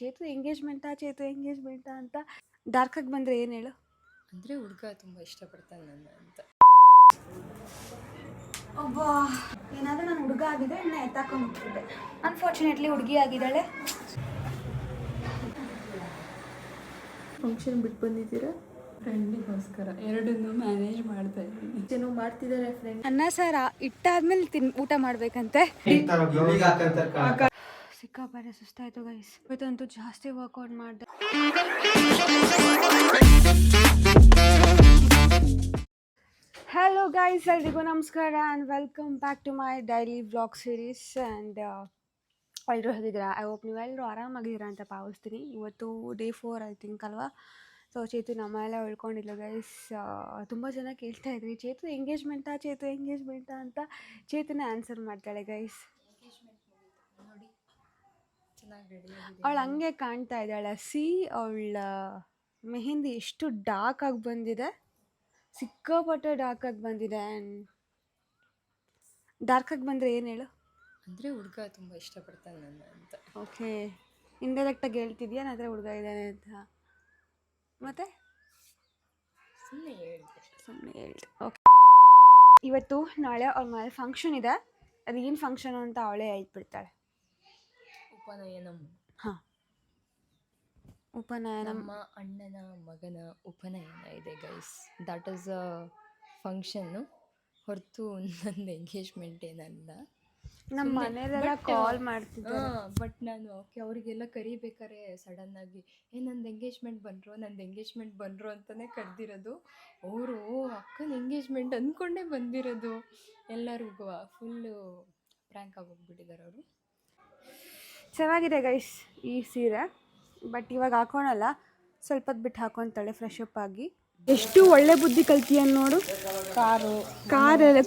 ಚೇತು ಎಂಗೇಜ್ಮೆಂಟಾ ಅಂತ ಡಾರ್ಕ್ ಆಗಿ ಬಂದ್ರೆ ಏನು ಹೇಳು? ಅಂದರೆ ಹುಡುಗ ತುಂಬ ಇಷ್ಟಪಡ್ತಾನೆ ನನ್ನ ಅಂತ. ಒಬ್ಬ ಏನಾದರೂ ನಾನು ಹುಡುಗ ಆಗಿದ್ದೆ ಇನ್ನು ಎತ್ತಾಕೊಂಡು ಹೋಗ್ತಿದ್ದೆ. ಅನ್ಫಾರ್ಚುನೇಟ್ಲಿ ಹುಡುಗಿ ಆಗಿದ್ದಾಳೆ. ಫಂಕ್ಷನ್ ಬಿಟ್ಟು ಬಂದಿದ್ದೀರಾ? ಫ್ರೆಂಡಿಗೋಸ್ಕರ ಎರಡನ್ನೂ ಮ್ಯಾನೇಜ್ ಮಾಡ್ತಾ ಇದ್ದೀನಿ. ಏನೋ ಮಾಡ್ತಿದ್ದಾರೆ ಫ್ರೆಂಡ್. ಅನ್ನ ಸಾರ ಇಟ್ಟಾದ್ಮೇಲೆ ಊಟ ಮಾಡ್ಬೇಕಂತೆ. ಸಿಕ್ಕಾಪಟ್ಟೆ ಸುಸ್ತಾಯ್ತು ಗೈಸ್. ಇವತ್ತಂತೂ ಜಾಸ್ತಿ ವರ್ಕೌಟ್ ಮಾಡಿದೆ. ಹಲೋ ಗೈಸ್, ಎಲ್ರಿಗೂ ನಮಸ್ಕಾರ and welcome back to my daily vlog series. And ಎಲ್ಲರೂ ಹೇಗಿದ್ದೀರಾ? ಐ ಹೋಪ್ ನೀವೆಲ್ಲರೂ ಆರಾಮಾಗಿದ್ದೀರಾ ಅಂತ ಭಾವಿಸ್ತೀನಿ. ಇವತ್ತು ಡೇ 4 ಐ ಥಿಂಕ್ ಅಲ್ವಾ. ಸೊ ಚೇತು ನಮ್ಮ ಎಲ್ಲ ಉಳ್ಕೊಂಡಿಲ್ಲ ಗೈಸ್. ತುಂಬ ಜನ ಕೇಳ್ತಾ ಇದ್ರಿ ಚೇತು ಎಂಗೇಜ್ಮೆಂಟಾ ಅಂತ. ಚೇತನೇ ಆನ್ಸರ್ ಮಾಡ್ತಾಳೆ ಗೈಸ್. ಅವಳು ಹಂಗೆ ಕಾಣ್ತಾ ಇದ್ದಾಳೆ. ಅವಳ ಮೆಹಂದಿ ಎಷ್ಟು ಡಾರ್ಕ್ ಆಗಿ ಬಂದಿದೆ, ಸಿಕ್ಕಾಪಟ್ಟೆ ಡಾರ್ಕ್ ಆಗಿ ಬಂದಿದೆ. ಆ್ಯಂಡ್ ಡಾರ್ಕ್ ಆಗಿ ಬಂದರೆ ಏನು ಹೇಳು? ಅಂದರೆ ಹುಡುಗ ತುಂಬ ಇಷ್ಟಪಡ್ತಾನೆ ನನ್ನ ಅಂತ. ಓಕೆ, ಇಂಡೈರೆಕ್ಟಾಗಿ ಹೇಳ್ತಿದ್ಯಾ ನನ್ನ ಹುಡುಗ ಇದ್ದಾನೆ ಅಂತ? ಮತ್ತೆ ಸುಮ್ಮನೆ ಹೇಳಿದೆ. ಓಕೆ, ಇವತ್ತು ನಾಳೆ ಅವ್ರ ಮನೆ ಫಂಕ್ಷನ್ ಇದೆ. ಅದು ಏನು ಫಂಕ್ಷನು ಅಂತ ಅವಳೇ ಹೇಳ್ಬಿಡ್ತಾಳೆ. ಉಪನಯನಂ. ಹಾಂ, ಉಪನಯನ. ನಮ್ಮ ಅಣ್ಣನ ಮಗನ ಉಪನಯನ ಇದೆ guys. That is a function ಹೊರತು ನಂದು ಎಂಗೇಜ್ಮೆಂಟ್ ಏನಲ್ಲ. ನಮ್ಮ ಮನೆಯಲ್ಲೆಲ್ಲ ಕಾಲ್ ಮಾಡ್ತಿದ್ದೆ. ಬಟ್ ನಾನು ಅವರಿಗೆಲ್ಲ ಕರಿಬೇಕಾರೆ ಸಡನ್ನಾಗಿ ನಂದು ಎಂಗೇಜ್ಮೆಂಟ್ ಬಂದರು ಅಂತಲೇ ಕರೆದಿರೋದು. ಅವರು ಅಕ್ಕನ ಎಂಗೇಜ್ಮೆಂಟ್ ಅಂದ್ಕೊಂಡೇ ಬಂದಿರೋದು. ಎಲ್ಲರಿಗೂ ಫುಲ್ಲು ಪ್ರ್ಯಾಂಕ್ ಆಗೋಗ್ಬಿಟ್ಟಿದ್ದಾರೆ ಅವರು. ಚೆನ್ನಾಗಿದೆ ಗೈಸ್ ಈ ಸೀರೆ, ಬಟ್ ಇವಾಗ ಹಾಕೋಣಲ್ಲ, ಸ್ವಲ್ಪ ಹೊತ್ತು ಬಿಟ್ಟು ಹಾಕೊತಾಳೆ ಫ್ರೆಶ್ ಅಪ್ ಆಗಿ. ಎಷ್ಟು ಒಳ್ಳೆ ಬುದ್ಧಿ ಕಲ್ತೀಯ ನೋಡು.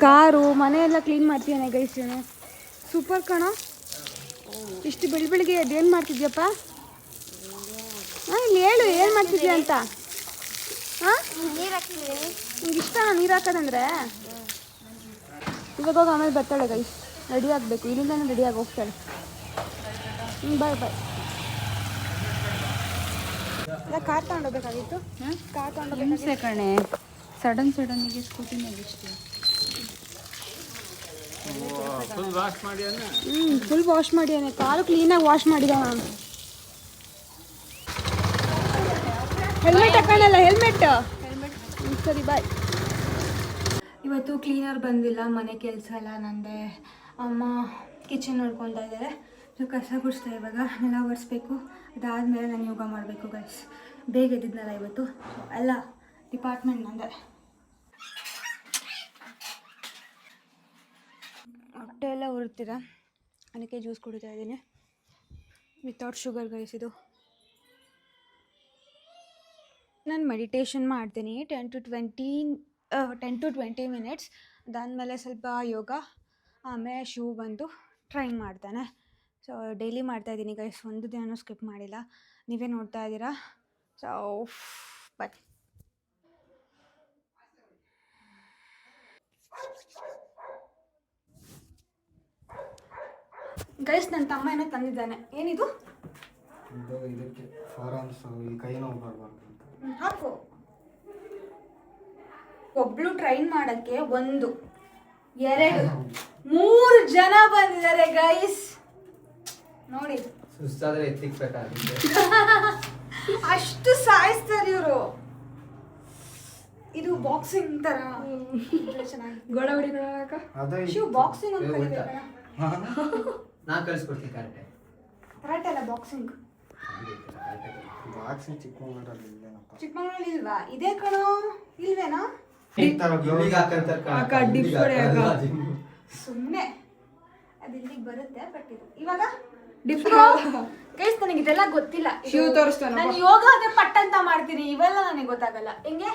ಕಾರು ಮನೆಯೆಲ್ಲ ಕ್ಲೀನ್ ಮಾಡ್ತೀಯಾನೆ ಗೈಸ್. ಏನು ಸೂಪರ್ ಕಣೋ. ಇಷ್ಟು ಬೆಳಿಗ್ಗೆ ಅದೇನು ಮಾಡ್ತಿದ್ಯಪ್ಪ? ಹಾಂ, ಇಲ್ಲಿ ಹೇಳು ಏನು ಮಾಡ್ತಿದ್ಯಾ ಅಂತ. ಹಾಂ, ನಿಂಗೆ ಇಷ್ಟ ನೀರು ಹಾಕೋದಂದ್ರೆ? ಇವಾಗ ಹೋಗಿ ಆಮೇಲೆ ಬರ್ತಾಳೆ ಗೈಸ್. ರೆಡಿ ಆಗಬೇಕು, ಇಲ್ಲಿಂದ ರೆಡಿಯಾಗಿ ಹೋಗ್ತಾಳೆ. ಬಾಯ್. ಕಾರ್ ತಗೊಂಡೋಗ್ಬೇಕಾಗಿತ್ತು. ಕಾರ್ ತಗೊಂಡೋಗ್ಬೇಕಾಗಿತ್ತು ಕಣೆ. ಸಡನ್ನಿಗೆ ಸ್ಕೂಟಿನಲ್ಲಿ ಇಷ್ಟು ಫುಲ್ ವಾಶ್ ಮಾಡಿದ್ದಾನೆ. ಕಾರು ಕ್ಲೀನಾಗಿ ವಾಶ್ ಮಾಡಿದ ನಾನು. ಹೆಲ್ಮೆಟ್ ಹಾಕೋಣಲ್ಲ, ಹೆಲ್ಮೆಟ್. ಸರಿ ಬಾಯ್. ಇವತ್ತು ಕ್ಲೀನರ್ ಬಂದಿಲ್ಲ, ಮನೆ ಕೆಲಸ ಎಲ್ಲ ನಂದೆ. ಅಮ್ಮ ಕಿಚನ್ ನೋಡ್ಕೊತಾ ಇದ್ದಾರೆ. ಸೊ ಕಸ ಗುಡಿಸ್ತಾ ಇವಾಗ ನೆಲ ಒರೆಸ್ಬೇಕು. ಅದಾದಮೇಲೆ ನಾನು ಯೋಗ ಮಾಡಬೇಕು ಗೈಸ್. ಬೇಗ ಎದ್ದಿದ್ನಲ್ಲ ಇವತ್ತು, ಎಲ್ಲ ಡಿಪಾರ್ಟ್ಮೆಂಟ್ ನಂದೆ. ಹೊಟ್ಟೆ ಎಲ್ಲ ಉರಿತೀರ, ಅದಕ್ಕೆ ಜ್ಯೂಸ್ ಕುಡಿತಾ ಇದ್ದೀನಿ ವಿತೌಟ್ ಶುಗರ್ ಗೈಸ್. ಇದು ನಾನು ಮೆಡಿಟೇಷನ್ ಮಾಡ್ತೀನಿ 10 to 20 ಮಿನಿಟ್ಸ್. ಅದಾದಮೇಲೆ ಸ್ವಲ್ಪ ಯೋಗ, ಆಮೇಲೆ ಶೂ ಬಂದು ಟ್ರೈನ್ ಮಾಡ್ತಾನೆ. ಸೊ ಡೈಲಿ ಮಾಡ್ತಾಯಿದ್ದೀನಿ ಗೈಸ್, ಒಂದು ದಿನವೂ ಸ್ಕಿಪ್ ಮಾಡಿಲ್ಲ. ನೀವೇ ನೋಡ್ತಾ ಇದ್ದೀರಾ. So bye. ಗೈಸ್, ನನ್ನ ತಮ್ಮ ಏನೋ ತಂದಿದ್ದಾನೆ. ಏನಿದು? ಹಾಕು. ಒಬ್ಳು ಟ್ರೈನ್ ಮಾಡೋಕ್ಕೆ 1, 2, 3 ಜನ ಬಂದಿದ್ದಾರೆ ಗೈಸ್. ನೋಡಿ, ಸುಸ್ತಾದ್ರೆ ಎತ್ತಿಕ್ಬೇಕಾಗುತ್ತೆ. ಅಷ್ಟು ಸಾಯಿಸ್ತಾರೆ ಇವರು. ಇದು ಬಾಕ್ಸಿಂಗ್ ತರ ಚೆನ್ನಾಗಿ ಗೋಡ ಹೊಡಿ ಶಿವ್ ಬಾಕ್ಸಿಂಗ್ ಅಂತ ಕಲಿಬೇಕಲ್ಲ. ನಾ ಕಳಿಸ್ಕೊಡ್ತೀನಿ ಕರೆಕ್ಟ್. ಕರೆಕ್ಟ್ ಅಲ್ಲ ಬಾಕ್ಸಿಂಗ್. ಚಿಕ್ಕಮಗಳೂರಲ್ಲಿ ಇಲ್ವಾ? ಇದೇ ಕಣೋ, ಇಲ್ವೇನಾ? ಸುಮ್ಮನೆ ಅದು ಇಲ್ಲಿಗೆ ಬರುತ್ತೆ. ಬಟ್ ಇದು ಇವಾಗ ಡಿಫ್ರೋ ಗೈಸ್. ನನಗೆ ಇದೆಲ್ಲ ಗೊತ್ತಿಲ್ಲ. ಶಿವ್ ತೋರಿಸ್ತಾನೆ. ನಾನು ಯೋಗ ಅದೇ ಪಟ್ ಅಂತ ಮಾಡ್ತೀನಿ, ಇವೆಲ್ಲ ನನಗೆ ಗೊತ್ತಾಗಲ್ಲ. ಹೆಂಗೆ?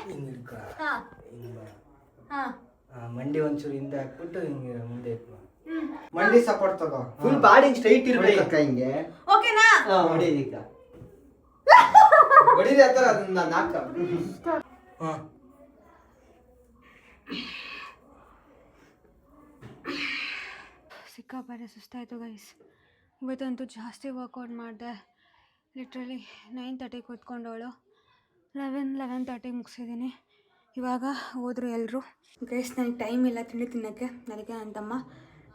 ಮಂಡಿ ಒಂಚೂರು ಹಿಂದೆ ಹಾಕ್ಬಿಟ್ಟು ಹಿಂಗೆ ಮುಂದೆ ಮಂಡಿ ಸಪೋರ್ಟ್ ತಗೋ. ಫುಲ್ ಬಾಡಿ ಸ್ಟ್ರೈಟ್ ಇರ್ಬೇಕು ಹಿಂಗೆ. ಓಕೆನಾ? ಹೊಡಿದೀಗ ಹೊಡಿದೆ ಆ ಥರ ಅದನ್ನ ನಾಕ. ಸಿಕ್ಕಾಪಟ್ಟೆ ಸುಸ್ತಾಯಿತು ಗೈಸ್. ಇವತ್ತಂತೂ ಜಾಸ್ತಿ ವರ್ಕೌಟ್ ಮಾಡಿದೆ. ಲಿಟ್ರಲಿ 9:30 ಕೂತ್ಕೊಂಡವಳು 11:30 ಮುಗಿಸಿದ್ದೀನಿ. ಇವಾಗ ಹೋದರು ಎಲ್ಲರೂ. ಗೈಸ್ ನನಗೆ ಟೈಮ್ ಇಲ್ಲ ತಿಂಡಿ ತಿನ್ನೋಕ್ಕೆ, ಅದಕ್ಕೆ ನನ್ನ ತಮ್ಮ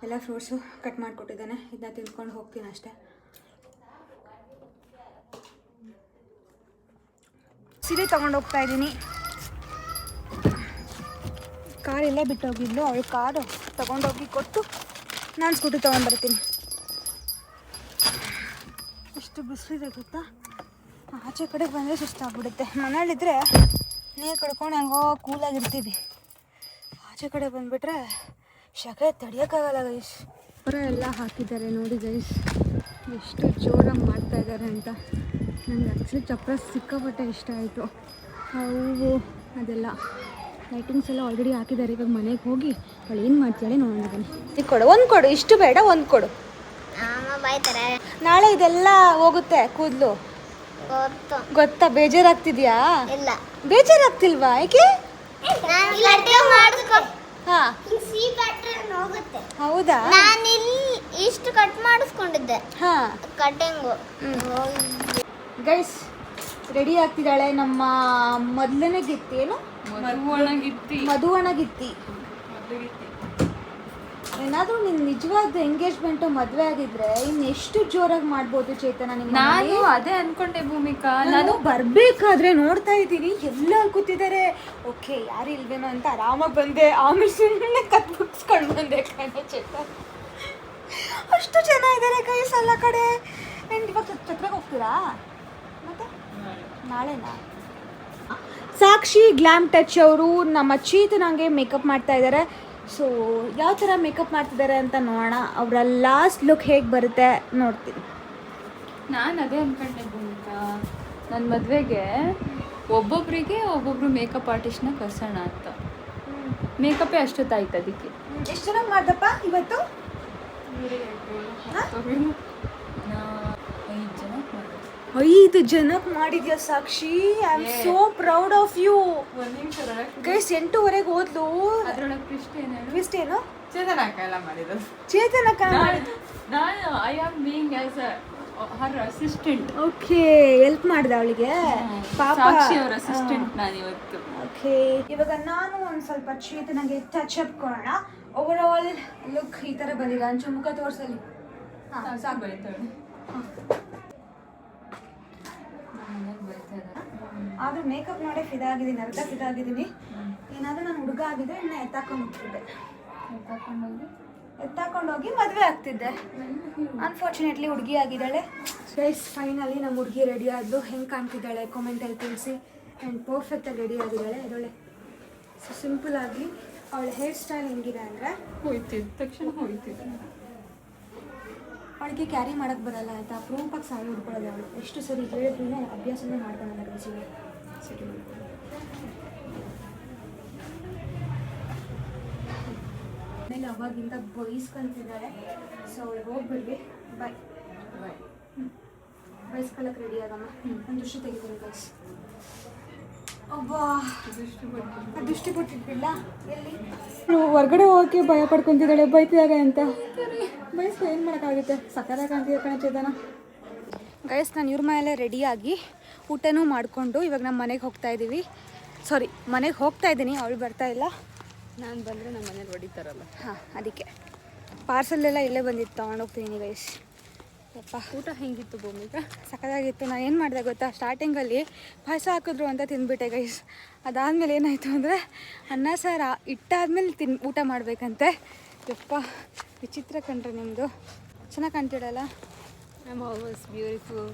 ಎಲ್ಲ ಫ್ರೂಟ್ಸು ಕಟ್ ಮಾಡಿಕೊಟ್ಟಿದ್ದಾನೆ. ಇದನ್ನ ತಿಂದ್ಕೊಂಡು ಹೋಗ್ತೀನಿ ಅಷ್ಟೇ. ಸೀರೆ ತೊಗೊಂಡು ಹೋಗ್ತಾ ಇದ್ದೀನಿ. ಕಾರ್ ಇಲ್ಲೇ ಬಿಟ್ಟು ಹೋಗಿದ್ಲು, ಅವಳು ಕಾರು ತೊಗೊಂಡೋಗಿ ಕೊಟ್ಟು ನಾನು ಸ್ಕೂಟಿ ತೊಗೊಂಡ್ಬರ್ತೀನಿ. ಎಷ್ಟು ಬಿಸಿಲಿದೆ ಗೊತ್ತಾ, ಆಚೆ ಕಡೆ ಬಂದರೆ ಸುಸ್ತಾಗ್ಬಿಡುತ್ತೆ. ಮನೇಲಿದ್ದರೆ ನೀರು ಕಡ್ಕೊಂಡು ಹೆಂಗೋ ಕೂಲಾಗಿರ್ತೀವಿ, ಆಚೆ ಕಡೆ ಬಂದುಬಿಟ್ರೆ ಶೆಕೆ ತಡಿಯೋಕ್ಕಾಗಲ್ಲ ಗೈಸ್. ಪುರ ಎಲ್ಲ ಹಾಕಿದ್ದಾರೆ ನೋಡಿ ಗೈಸ್, ಎಷ್ಟು ಜೋರಾಗಿ ಮಾಡ್ತಾಯಿದ್ದಾರೆ ಅಂತ. ನನಗೆ ಆ್ಯಕ್ಚುಲಿ ಚಪ್ರ ಸಿಕ್ಕಾಪಟ್ಟೆ ಇಷ್ಟ ಆಯಿತು. ಹೂವು ಅದೆಲ್ಲ ಲೈಟಿಂಗ್ಸ್ ಎಲ್ಲ ಆಲ್ರೆಡಿ ಹಾಕಿದ್ದಾರೆ. ಇವಾಗ ಮನೆಗೆ ಹೋಗಿ ಅವಳು ಏನು ಮಾಡ್ತಾಳೆ ನೋಡಿದ್ದೀನಿ. ಇದು ಕೊಡು, ಒಂದು ಕೊಡು, ಇಷ್ಟು ಬೇಡ, ಒಂದು ಕೊಡು. ನಾಳೆ ಇದೆಲ್ಲ ಹೋಗುತ್ತೆ ಕೂದಲು, ಗೊತ್ತಾ? ಬೇಜಾರಾಗ್ತಿದ್ಯಾ? ಇಲ್ಲ, ಬೇಜಾರಾಗ್ತಿಲ್ವಾ? ಯಾಕೆ? ಹೌದಾ? ಇಷ್ಟು ಕಟ್ ಮಾಡಿಸ್ಕೊಂಡಿದ್ದೆ. ಹಾ, ಕಟಿಂಗು. ಗೈಸ್ ರೆಡಿ ಆಗ್ತಿದ್ದಾಳೆ ನಮ್ಮ ಮೊದಲನೇ ಗಿತ್ತಿ. ಏನು? ಮಧುವಣ ಗಿತ್ತಿ. ಏನಾದರೂ ನಿನ್ನ ನಿಜವಾದ ಎಂಗೇಜ್ಮೆಂಟು ಮದುವೆ ಆಗಿದ್ರೆ ಇನ್ನೆಷ್ಟು ಜೋರಾಗಿ ಮಾಡ್ಬೋದು ಚೇತನ? ನಾನು ಅದೇ ಅನ್ಕೊಂಡೆ ಭೂಮಿಕಾ. ನಾನು ಬರಬೇಕಾದ್ರೆ ನೋಡ್ತಾ ಇದ್ದೀನಿ ಎಲ್ಲ ಕೂತಿದ್ದಾರೆ. ಓಕೆ ಯಾರು ಇಲ್ವೇನೋ ಅಂತ ಆರಾಮಾಗಿ ಬಂದೆ. ಆಮೇಲೆ ಸುಮ್ಮನೆ ಕತ್ ಮುಗಿಸ್ಕೊಂಡು ಬಂದೆ ಕಣೆ ಚೇತನ. ಅಷ್ಟು ಜನ ಇದ್ದಾರೆ ಗೈಸ್ ಎಲ್ಲ ಕಡೆ. ಆ್ಯಂಡ್ ಇವಾಗ ಛತ್ರಕ್ಕೆ ಹೋಗ್ತೀರಾ ಮತ್ತೆ? ನಾಳೆನಾ? ಸಾಕ್ಷಿ ಗ್ಲಾಮ್ ಟಚ್ ಅವರು ನಮ್ಮ ಚೇತನಂಗೆ ಮೇಕಪ್ ಮಾಡ್ತಾ ಇದ್ದಾರೆ. ಸೊ ಯಾವ ಥರ ಮೇಕಪ್ ಮಾಡ್ತಿದ್ದಾರೆ ಅಂತ ನೋಡೋಣ. ಅವರ ಲಾಸ್ಟ್ ಲುಕ್ ಹೇಗೆ ಬರುತ್ತೆ ನೋಡ್ತೀನಿ. ನಾನು ಅದೇ ಅನ್ಕೊಂಡೆ ಭೂಮಿಕಾ, ನನ್ನ ಮದುವೆಗೆ ಒಬ್ಬೊಬ್ಬರು ಮೇಕಪ್ ಆರ್ಟಿಸ್ಟ್ನ ಕರ್ಸೋಣ ಅಂತ. ಮೇಕಪ್ಪೇ ಅಷ್ಟೊತ್ತಾಯ್ತು ಅದಕ್ಕೆ. ಎಷ್ಟು ಚೆನ್ನಾಗಿ ಮಾಡ್ದಪ್ಪ ಇವತ್ತು? 5 ಜನಕ್ಕೆ ಮಾಡಿದ್ಯಾ ಸಾಕ್ಷಿ? I am so proud of you. Guys 8:30 ಹೋದ್ಲು. ಅದ್ರೊಳಗೆ ಟ್ವಿಸ್ಟ್ ಏನು? ಚೇತನಕ್ಕ ಎಲ್ಲ ಮಾಡಿದ್ರು. ಚೇತನಕ್ಕ ನಾನು I am being as Har assistant. Okay, help ಮಾಡಿದೆ ಅವಳಿಗೆ. ಪಾಪ ಸಾಕ್ಷಿ ಅವರ ಅಸಿಸ್ಟೆಂಟ್ ನಾನು ಇವತ್ತು. ಓಕೆ, ಇವಾಗ ನಾನು ಒಂದು ಸ್ವಲ್ಪ ಚೇತನಗೆ ಟಚ್ ಅಪ್ ಕೊಡೋಣ. ಓವರ್ ಆಲ್ ಲುಕ್ ಈ ಥರ ಬಂದಿದೆ. ಅಂಚು ಮುಖ ತೋರಿಸಲಿ. ಹಾಂ ಸಾಕು. ಬೈತಾಳೆ. ಆದರೂ ಮೇಕಪ್ ಮಾಡೇ ಫಿದಾಗಿದ್ದೀನಿ, ಅರ್ಧ ಫಿದಾಗಿದ್ದೀನಿ. ಏನಾದರೂ ನಾನು ಹುಡುಗ ಆಗಿದ್ರೆ ಇನ್ನು ಎತ್ತಾಕೊಂಡು ಹೋಗ್ತಿದ್ದೆ, ಎತ್ತಾಕೊಂಡೋಗಿ ಮದುವೆ ಆಗ್ತಿದ್ದೆ. ಅನ್ಫಾರ್ಚುನೇಟ್ಲಿ ಹುಡುಗಿ ಆಗಿದ್ದಾಳೆ. ಗೈಸ್ ಫೈನಲಿ ನಮ್ಮ ಹುಡುಗಿ ರೆಡಿ ಆದ್ಲು. ಹೆಂಗೆ ಕಾಣ್ತಿದ್ದಾಳೆ ಕಾಮೆಂಟಲ್ಲಿ ತಿಳಿಸಿ. ಆ್ಯಂಡ್ ಪರ್ಫೆಕ್ಟಾಗಿ ರೆಡಿ ಆಗಿದ್ದಾಳೆ. ಅದೊಳ್ಳೆ ಸೊ ಸಿಂಪಲ್ ಆಗಿ ಅವಳ ಹೇರ್ ಸ್ಟೈಲ್ ಹೆಂಗಿದೆ ಅಂದರೆ ಹೋಯ್ತಿದ್ದ ತಕ್ಷಣ ಹೋಯ್ತಿದ್ದೆ. ಅವಳಿಗೆ ಕ್ಯಾರಿ ಮಾಡೋಕ್ಕೆ ಬರಲ್ಲ ಆಯಿತಾ. ಅಪರೂಪಕ್ಕೆ ಸಾರಿ ಹುಡ್ಕೊಳ್ಳೋದು ಅವಳು. ಎಷ್ಟು ಸರಿ ಹೇಳಿದ್ರು ಅಭ್ಯಾಸನೇ ಮಾಡ್ಕೊಳ್ಳೋಣ ಗೈಸಿಗೆ. ಸರಿ ಆಮೇಲೆ ಅವಾಗಿಂದ ಬೈಸ್ಕೊಂತಿದ್ದಾಳೆ. ಸೊ ಅವಳಿಗೆ ಹೋಗ್ಬಿಡ್ವಿ. ಬಾಯ್ ಬಾಯ್. ಬೈಸ್ಕೊಳ್ಳೋಕೆ ರೆಡಿ ಆಗಮ್ಮ. ಒಂದು ದೃಷ್ಟಿ ತೆಗಿತೀನಿ ಗೈಸ್. ಅಬ್ಬಾ ದೃಷ್ಟಿ ಕೊಟ್ಟಿದ್ದಿಲ್ಲ. ಎಲ್ಲಿ ಹೊರಗಡೆ ಹೋಗೋಕ್ಕೆ ಭಯ ಪಡ್ಕೊತಿದ್ದಾಳೆ ಬೈತಿದಾಗ ಅಂತ. ಬೈಸ್ಕೊ, ಏನು ಮಾಡೋಕ್ಕಾಗುತ್ತೆ? ಸಕ್ಕತ್ತಾಗಿ ಕಾಣ್ತಿದ್ದೆ ಕಣೆ ಚೇತನ. ಗೈಸ್ ನಾನು ಇವ್ರ ಮೇಲೆ ರೆಡಿಯಾಗಿ ಊಟನೂ ಮಾಡಿಕೊಂಡು ಇವಾಗ ನಮ್ಮ ಮನೆಗೆ ಹೋಗ್ತಾ ಇದ್ದೀವಿ. ಸಾರಿ, ಮನೆಗೆ ಹೋಗ್ತಾ ಇದ್ದೀನಿ. ಅವಳು ಬರ್ತಾ ಇಲ್ಲ. ನಾನು ಬಂದರೆ ನಮ್ಮ ಮನೇಲಿ ಹೊಡಿತಾರಲ್ಲ. ಹಾಂ, ಅದಕ್ಕೆ ಪಾರ್ಸೆಲ್ಲೆಲ್ಲ ಇಲ್ಲೇ ಬಂದಿತ್ತು, ತೊಗೊಂಡೋಗ್ತೀನಿ ಗೈಸ್. ಯಪ್ಪ, ಊಟ ಹೆಂಗಿತ್ತು ಭೂಮಿಕಾ? ಸಕ್ಕತ್ತಾಗಿತ್ತು. ನಾನು ಏನು ಮಾಡಿದೆ ಗೊತ್ತಾ, ಸ್ಟಾರ್ಟಿಂಗಲ್ಲಿ ಪಾಯಸ ಹಾಕಿದ್ರು ಅಂತ ತಿಂದ್ಬಿಟ್ಟೆ ಗೈಸ್. ಅದಾದಮೇಲೆ ಏನಾಯಿತು ಅಂದರೆ ಅನ್ನ ಸಾರು ಇಟ್ಟಾದ್ಮೇಲೆ ಊಟ ಮಾಡಬೇಕಂತೆ. ಯಪ್ಪ ವಿಚಿತ್ರ ಕಂಡ್ರೆ ನಿಮ್ಮದು. ಚೆನ್ನಾಗಿ ಕಾಣ್ತಿಡಲ್ಲ. I am always beautiful.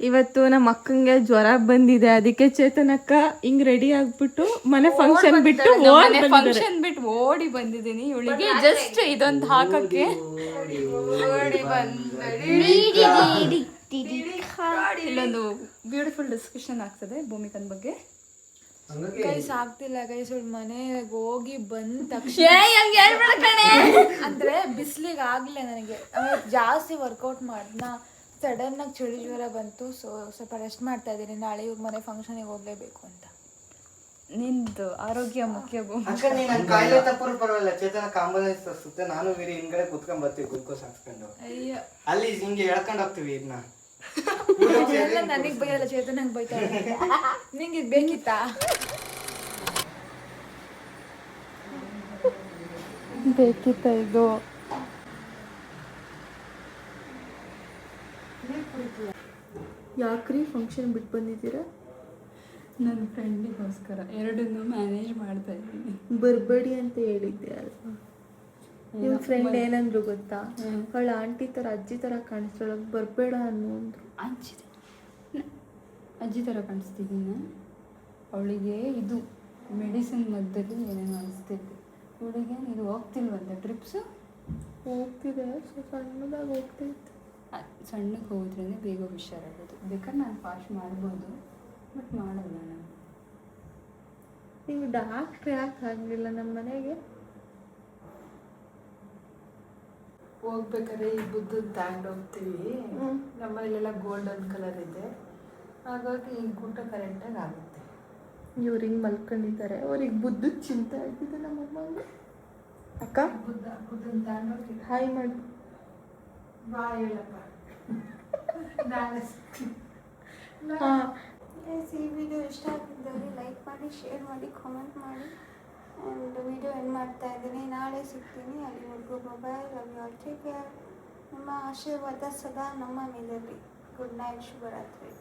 ಇವತ್ತು ನಮ್ಮ ಅಕ್ಕಂಗೆ ಜ್ವರ ಬಂದಿದೆ, ಅದಕ್ಕೆ ಚೇತನಕ್ಕ ಹಿಂಗ್ ರೆಡಿ ಆಗ್ಬಿಟ್ಟು ಮನೆ ಫಂಕ್ಷನ್ ಬಿಟ್ಟು ಓಡಿ ಬಂದಿದ್ದೀನಿ ಇವಳಿಗೆ ಜಸ್ಟ್ ಇದೊಂದು ಹಾಕಕ್ಕೆ. ಇಲ್ಲೊಂದು ಬ್ಯೂಟಿಫುಲ್ ಡಿಸ್ಕಷನ್ ಆಗ್ತದೆ ಭೂಮಿಕನ್ ಬಗ್ಗೆ. ಗೈಸ್ ಆಗ್ತಿಲ್ಲ ಗೈಸ್. ಮನೆಗೆ ಹೋಗಿ ಬಂದ ತಕ್ಷಣ ಅಂದರೆ ಬಿಸಿಲಿಗೆ ಆಗಲಿಲ್ಲ ನನಗೆ. ಜಾಸ್ತಿ ವರ್ಕೌಟ್ ಮಾಡಿದ್ನ, ಸಡನ್ನಾಗಿ ಚಳಿ ಜ್ವರ ಬಂತು. ಸೊ ಸ್ವಲ್ಪ ರೆಸ್ಟ್ ಮಾಡ್ತಾ ಇದ್ದೀನಿ. ನಾಳೆ ಇವ್ರ ಮನೆ ಫಂಕ್ಷನಿಗೆ ಹೋಗಲೇಬೇಕು ಅಂತ. ನಿಂದು ಆರೋಗ್ಯ ಮುಖ್ಯ ಭೂಮಿಕಾ. ಅಕ್ಕ ನೀನು ಕಾಯಿಲೆ ತಪ್ಪರು ಪರವಾಗಿಲ್ಲ, ಚೇತನ ಆಂಬುಲೆನ್ಸ್ ತರಿಸುತ್ತೆ. ನಾನು ಬೇರೆ ಹಿಂದ್ಗಡೆ ಕುತ್ಕೊಂಡ್ ಬರ್ತೀವಿ ಗ್ಲೂಕೋಸ್ ಹಾಕ್ಸ್ಕೊಂಡು. ಅಲ್ಲಿ ಹಿಂಗೆ ಎಳ್ಕೊಂಡು ಹೋಗ್ತೀವಿ ಇದನ್ನ. ಇದೆಲ್ಲ ನನಗೆ ಬೈಯಲ್ಲ, ಚೇತನಂಗೆ ಬೈತಾರೆ. ನಿಂಗೆ ಇದು ಬೇಕಿತ್ತಾ? ಬೇಕಿತ್ತ ಇದು? ಯಾಕ್ರಿ ಫಂಕ್ಷನ್ ಬಿಟ್ಟು ಬಂದಿದ್ದೀರಾ? ನನ್ನ ಫ್ರೆಂಡಿಗೋಸ್ಕರ ಎರಡನ್ನೂ ಮ್ಯಾನೇಜ್ ಮಾಡ್ತಾ ಇದ್ದೀನಿ. ಬರಬೇಡಿ ಅಂತ ಹೇಳಿದ್ದೆ ಅಲ್ವಾ? ನಿಮ್ಮ ಫ್ರೆಂಡ್ ಏನಂದ್ರು ಗೊತ್ತಾ? ಅವಳ ಆಂಟಿ ಥರ ಅಜ್ಜಿ ಥರ ಕಾಣಿಸ್ತಾಳ, ಬರಬೇಡ ಅನ್ನೋ ಅಂದ್ರು. ಅಜ್ಜಿ ಥರ ಕಾಣಿಸ್ತಿದ್ದೀನಿ. ಅವಳಿಗೆ ಇದು ಮೆಡಿಸಿನ್ ಮದ್ದಲ್ಲಿ ಏನೇನು ಅನಿಸ್ತೈತೆ. ಅವಳಿಗೆ ಇದು ಹೋಗ್ತಿಲ್ವಂತೆ ಟ್ರಿಪ್ಸು. ಹೋಗ್ತಿದೆ, ಸಣ್ಣದಾಗಿ ಹೋಗ್ತೈತೆ. ಸಣ್ಣಕ್ಕೆ ಹೋದ್ರೇ ಬೇಗ ಹುಷಾರಾಗೋದು. ಬೇಕಾದ್ರೆ ನಾನು ಪಾಸ್ ಮಾಡ್ಬೋದು, ಬಟ್ ಮಾಡಲ್ಲ ನಾನು. ನೀವು ಡಾಕ್ಟ್ರ್ ಯಾಕೆ ಆಗಲಿಲ್ಲ ನಮ್ಮ ಮನೆಗೆ? ಹೋಗ್ಬೇಕಾದ್ರೆ ಈ ಬುದ್ಧನ ತಗೊಂಡು ಹೋಗ್ತೀವಿ. ನಮ್ಮಲ್ಲೆಲ್ಲ ಗೋಲ್ಡನ್ ಕಲರ್ ಇದೆ, ಹಾಗಾಗಿ ಈ ಊಟ ಕರೆಕ್ಟಾಗಿ ಆಗುತ್ತೆ. ಇವ್ರು ಹಿಂಗೆ ಮಲ್ಕೊಂಡಿದ್ದಾರೆ, ಅವ್ರಿಗೆ ಬುದ್ಧದ ಚಿಂತೆ ಆಗಿದೆ ನಮ್ಮಮ್ಮಂಗೆ. ಅಕ್ಕ ಬುದ್ಧನ ತಗೊಂಡು ಹೋಗಿ ಹಾಯ್ ಮಾಡಿ. ಬಾ ಹೇಳಪ್ಪ. ನಾಳೆ ಹಾಂ, ಈ ವಿಡಿಯೋ ಇಷ್ಟ ಆಗಿದ್ದಲ್ಲಿ ಲೈಕ್ ಮಾಡಿ, ಶೇರ್ ಮಾಡಿ, ಕಾಮೆಂಟ್ ಮಾಡಿ. ಆ್ಯಂಡ್ ವಿಡಿಯೋ ಎಂಡ್ ಮಾಡ್ತಾ ಇದ್ದೀನಿ. ನಾಳೆ ಸಿಗ್ತೀನಿ. ಅಲ್ಲಿವರೆಗೂ bye, love you all, take care. ನಿಮ್ಮ ಆಶೀರ್ವಾದ ಸದಾ ನಮ್ಮ ಮೇಲಿರಲಿ. ಗುಡ್ ನೈಟ್, ಶುಭರಾತ್ರಿ.